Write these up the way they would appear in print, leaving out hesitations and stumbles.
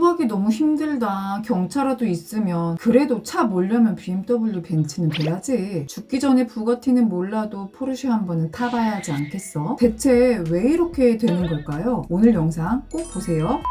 구하기 너무 힘들다. 경차라도 있으면. 그래도 차 몰려면 BMW 벤츠는 돼야지. 죽기 전에 부가티는 몰라도 포르쉐 한 번은 타봐야 하지 않겠어? 대체 왜 이렇게 되는 걸까요? 오늘 영상 꼭 보세요.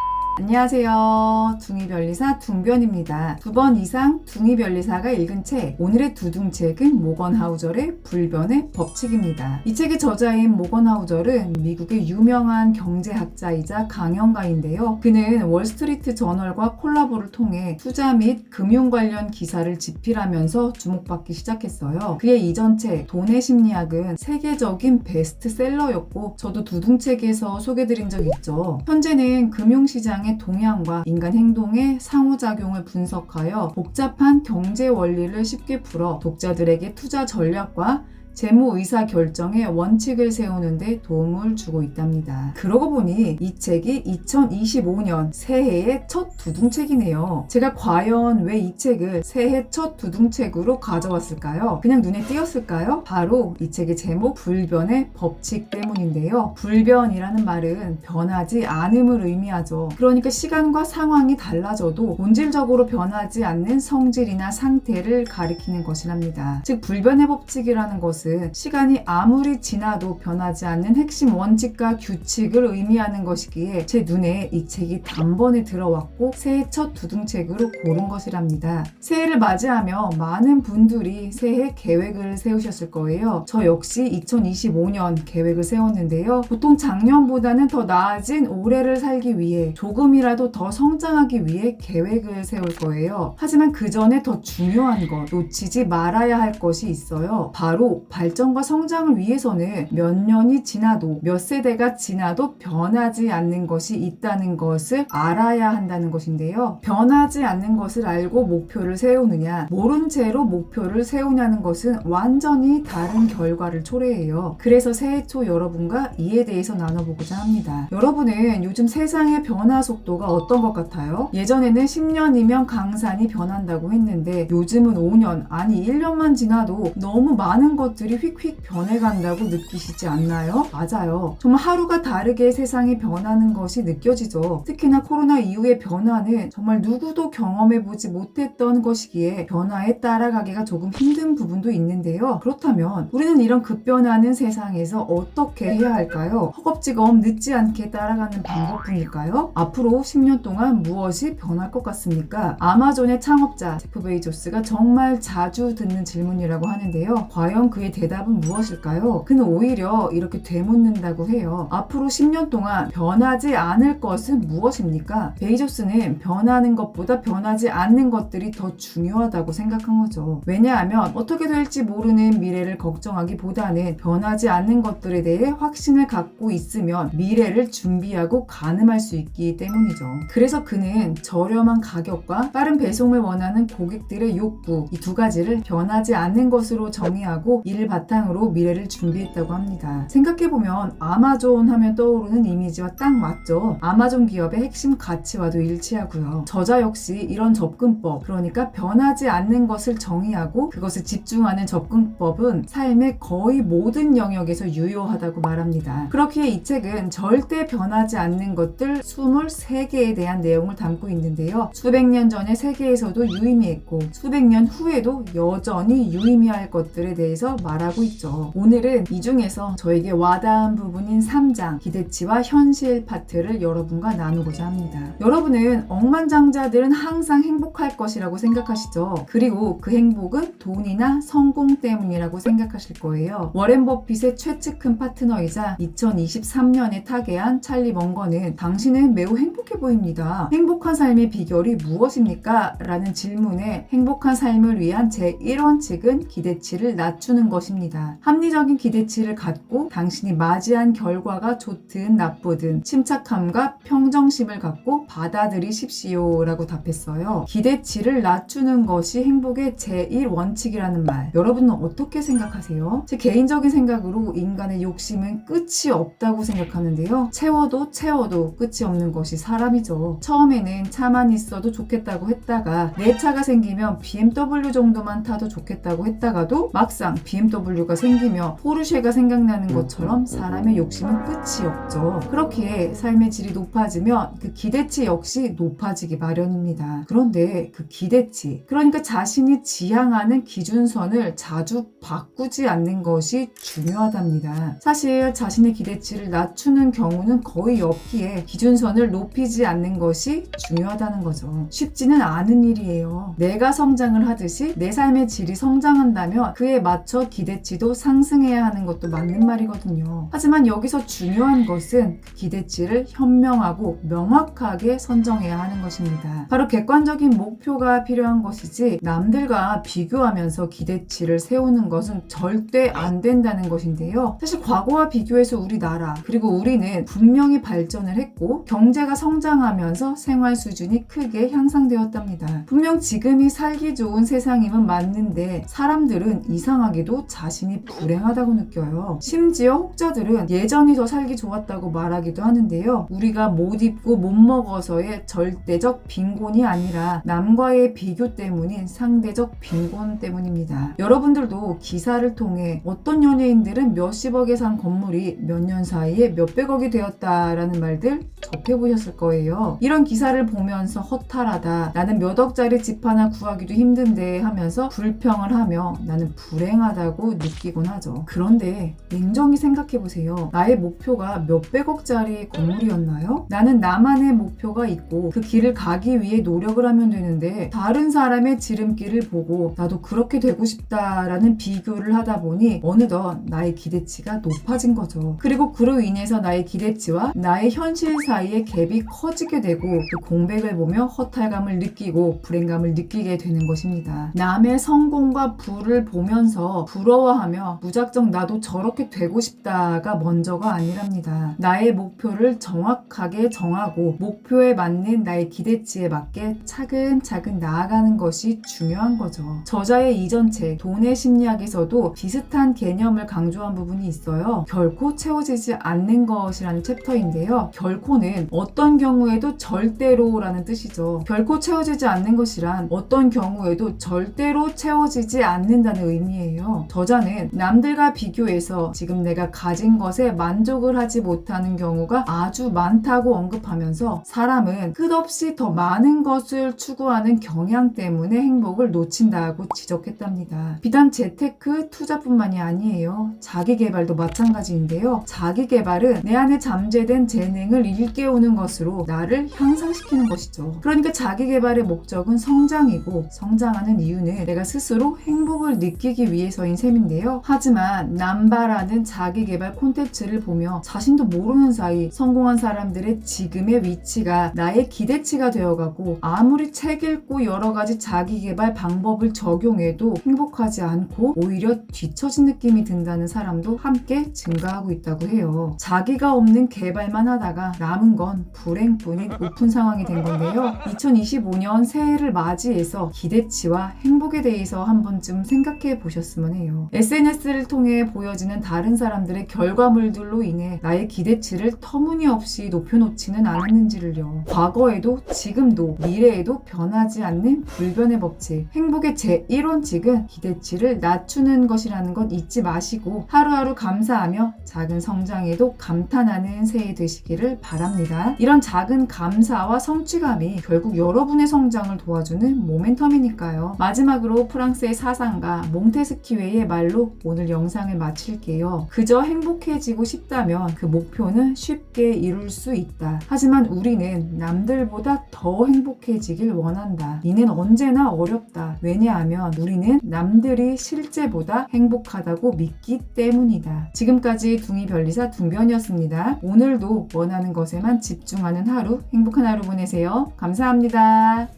안녕하세요. 둥이변리사 둥변입니다. 2번 이상 둥이변리사가 읽은 책, 오늘의 두둥책은 모건 하우절의 불변의 법칙입니다. 이 책의 저자인 모건 하우절은 미국의 유명한 경제학자이자 강연가인데요. 그는 월스트리트 저널과 콜라보를 통해 투자 및 금융 관련 기사를 집필하면서 주목받기 시작했어요. 그의 이전 책 돈의 심리학은 세계적인 베스트셀러였고 저도 두둥책에서 소개드린 적 있죠. 현재는 금융시장의 동향과 인간 행동의 상호작용을 분석하여 복잡한 경제 원리를 쉽게 풀어 독자들에게 투자 전략과 재무 의사 결정의 원칙을 세우는 데 도움을 주고 있답니다. 그러고 보니 이 책이 2025년 새해의 첫 두둥책이네요. 제가 과연 왜 이 책을 새해 첫 두둥책으로 가져왔을까요? 그냥 눈에 띄었을까요? 바로 이 책의 제목 불변의 법칙 때문인데요. 불변이라는 말은 변하지 않음을 의미하죠. 그러니까 시간과 상황이 달라져도 본질적으로 변하지 않는 성질이나 상태를 가리키는 것이랍니다. 즉 불변의 법칙이라는 것은 시간이 아무리 지나도 변하지 않는 핵심 원칙과 규칙을 의미하는 것이기에 제 눈에 이 책이 단번에 들어왔고 새해 첫 두둥책으로 고른 것이랍니다. 새해를 맞이하며 많은 분들이 새해 계획을 세우셨을 거예요. 저 역시 2025년 계획을 세웠는데요. 보통 작년보다는 더 나아진 올해를 살기 위해 조금이라도 더 성장하기 위해 계획을 세울 거예요. 하지만 그 전에 더 중요한 것, 놓치지 말아야 할 것이 있어요. 바로 발전과 성장을 위해서는 몇 년이 지나도 몇 세대가 지나도 변하지 않는 것이 있다는 것을 알아야 한다는 것인데요. 변하지 않는 것을 알고 목표를 세우느냐, 모른 채로 목표를 세우냐는 것은 완전히 다른 결과를 초래해요. 그래서 새해 초 여러분과 이에 대해서 나눠보고자 합니다. 여러분은 요즘 세상의 변화 속도가 어떤 것 같아요? 예전에는 10년이면 강산이 변한다고 했는데 요즘은 5년, 아니 1년만 지나도 너무 많은 것들이 휙휙 변해간다고 느끼시지 않나요? 맞아요. 정말 하루가 다르게 세상이 변하는 것이 느껴지죠. 특히나 코로나 이후의 변화는 정말 누구도 경험해보지 못했던 것이기에 변화에 따라가기가 조금 힘든 부분도 있는데요. 그렇다면 우리는 이런 급변하는 세상에서 어떻게 해야 할까요? 허겁지겁 늦지 않게 따라가는 방법뿐일까요? 앞으로 10년 동안 무엇이 변할 것 같습니까? 아마존의 창업자 제프 베이조스가 정말 자주 듣는 질문이라고 하는데요. 과연 그의 대답은 무엇일까요? 그는 오히려 이렇게 되묻는다고 해요. 앞으로 10년 동안 변하지 않을 것은 무엇입니까? 베이조스는 변하는 것보다 변하지 않는 것들이 더 중요하다고 생각한 거죠. 왜냐하면 어떻게 될지 모르는 미래를 걱정하기보다는 변하지 않는 것들에 대해 확신을 갖고 있으면 미래를 준비하고 가늠할 수 있기 때문이죠. 그래서 그는 저렴한 가격과 빠른 배송을 원하는 고객들의 욕구, 이 두 가지를 변하지 않는 것으로 정의하고 이를 바탕으로 미래를 준비했다고 합니다. 생각해보면 아마존 하면 떠오르는 이미지와 딱 맞죠? 아마존 기업의 핵심 가치와도 일치하고요. 저자 역시 이런 접근법, 그러니까 변하지 않는 것을 정의하고 그것을 집중하는 접근법은 삶의 거의 모든 영역에서 유효하다고 말합니다. 그렇기에 이 책은 절대 변하지 않는 것들 23개에 대한 내용을 담고 있는데요. 수백 년 전에 세계에서도 유의미했고 수백 년 후에도 여전히 유의미할 것들에 대해서 말하고 있죠. 오늘은 이 중에서 저에게 와닿은 부분인 3장 기대치와 현실 파트를 여러분과 나누고자 합니다. 여러분은 억만장자들은 항상 행복할 것이라고 생각하시죠? 그리고 그 행복은 돈이나 성공 때문이라고 생각하실 거예요. 워렌 버핏의 최측근 파트너이자 2023년에 타계한 찰리 멍건은 당신은 매우 행복해 보입니다. 행복한 삶의 비결이 무엇입니까? 라는 질문에 행복한 삶을 위한 제1원칙은 기대치를 낮추는 것입니다. 합리적인 기대치를 갖고 당신이 맞이한 결과가 좋든 나쁘든 침착함과 평정심을 갖고 받아들이십시오 라고 답했어요. 기대치를 낮추는 것이 행복의 제1원칙이라는 말, 여러분은 어떻게 생각하세요? 제 개인적인 생각으로 인간의 욕심은 끝이 없다고 생각하는데요. 채워도 끝이 없는 것이 사람이죠. 처음에는 차만 있어도 좋겠다고 했다가 내 차가 생기면 BMW 정도만 타도 좋겠다고 했다가도 막상 BMW BMW가 생기며 포르쉐가 생각나는 것처럼 사람의 욕심은 끝이 없죠. 그렇기에 삶의 질이 높아지면 그 기대치 역시 높아지기 마련입니다. 그런데 그 기대치, 그러니까 자신이 지향하는 기준선을 자주 바꾸지 않는 것이 중요하답니다. 사실 자신의 기대치를 낮추는 경우는 거의 없기에 기준선을 높이지 않는 것이 중요하다는 거죠. 쉽지는 않은 일이에요. 내가 성장을 하듯이 내 삶의 질이 성장한다면 그에 맞춰 기대치도 상승해야 하는 것도 맞는 말이거든요. 하지만 여기서 중요한 것은 그 기대치를 현명하고 명확하게 선정해야 하는 것입니다. 바로 객관적인 목표가 필요한 것이지 남들과 비교하면서 기대치를 세우는 것은 절대 안 된다는 것인데요. 사실 과거와 비교해서 우리나라 그리고 우리는 분명히 발전을 했고 경제가 성장하면서 생활 수준이 크게 향상되었답니다. 분명 지금이 살기 좋은 세상임은 맞는데 사람들은 이상하게도 자신이 불행하다고 느껴요. 심지어 혹자들은 예전이 더 살기 좋았다고 말하기도 하는데요. 우리가 못 입고 못 먹어서의 절대적 빈곤이 아니라 남과의 비교 때문인 상대적 빈곤 때문입니다. 여러분들도 기사를 통해 어떤 연예인들은 몇십억에 산 건물이 몇 년 사이에 몇백억이 되었다라는 말들 접해보셨을 거예요. 이런 기사를 보면서 허탈하다, 나는 몇 억짜리 집 하나 구하기도 힘든데 하면서 불평을 하며 나는 불행하다고 느끼곤 하죠. 그런데 냉정히 생각해보세요. 나의 목표가 몇백억짜리 건물이었나요? 나는 나만의 목표가 있고 그 길을 가기 위해 노력을 하면 되는데 다른 사람의 지름길을 보고 나도 그렇게 되고 싶다라는 비교를 하다 보니 어느덧 나의 기대치가 높아진 거죠. 그리고 그로 인해서 나의 기대치와 나의 현실 사이의 갭이 커지게 되고 그 공백을 보며 허탈감을 느끼고 불행감을 느끼게 되는 것입니다. 남의 성공과 부를 보면서 부러워하며 무작정 나도 저렇게 되고 싶다가 먼저가 아니랍니다. 나의 목표를 정확하게 정하고 목표에 맞는 나의 기대치에 맞게 차근차근 나아가는 것이 중요한 거죠. 저자의 이전 책 돈의 심리학에서도 비슷한 개념을 강조한 부분이 있어요. 결코 채워지지 않는 것이라는 챕터인데요. 결코는 어떤 경우에도 절대로라는 뜻이죠. 결코 채워지지 않는 것이란 어떤 경우에도 절대로 채워지지 않는다는 의미예요. 저자는 남들과 비교해서 지금 내가 가진 것에 만족을 하지 못하는 경우가 아주 많다고 언급하면서 사람은 끝없이 더 많은 것을 추구하는 경향 때문에 행복을 놓친다고 지적했답니다. 비단 재테크, 투자뿐만이 아니에요. 자기개발도 마찬가지인데요. 자기개발은 내 안에 잠재된 재능을 일깨우는 것으로 나를 향상시키는 것이죠. 그러니까 자기개발의 목적은 성장이고 성장하는 이유는 내가 스스로 행복을 느끼기 위해서인 셈인데요. 하지만 남바라는 자기개발 콘텐츠를 보며 자신도 모르는 사이 성공한 사람들의 지금의 위치가 나의 기대치가 되어가고 아무리 책 읽고 여러 가지 자기개발 방법을 적용해도 행복하지 않고 오히려 뒤처진 느낌이 든다는 사람도 함께 증가하고 있다고 해요. 자기가 없는 개발만 하다가 남은 건 불행뿐인 우픈 상황이 된 건데요. 2025년 새해를 맞이해서 기대치와 행복에 대해서 한 번쯤 생각해 보셨으면 해요. SNS를 통해 보여지는 다른 사람들의 결과물들로 인해 나의 기대치를 터무니없이 높여놓지는 않았는지를요. 과거에도 지금도 미래에도 변하지 않는 불변의 법칙, 행복의 제1원칙은 기대치를 낮추는 것이라는 것 잊지 마시고 하루하루 감사하며 작은 성장에도 감탄하는 새해 되시기를 바랍니다. 이런 작은 감사와 성취감이 결국 여러분의 성장을 도와주는 모멘텀이니까요. 마지막으로 프랑스의 사상가 몽테스키웨의 말로 오늘 영상을 마칠게요. 그저 행복해지고 싶다면 그 목표는 쉽게 이룰 수 있다. 하지만 우리는 남들보다 더 행복해지길 원한다. 이는 언제나 어렵다. 왜냐하면 우리는 남들이 실제보다 행복하다고 믿기 때문이다. 지금까지 둥이별리사 둥변이었습니다. 오늘도 원하는 것에만 집중하는 하루, 행복한 하루 보내세요. 감사합니다.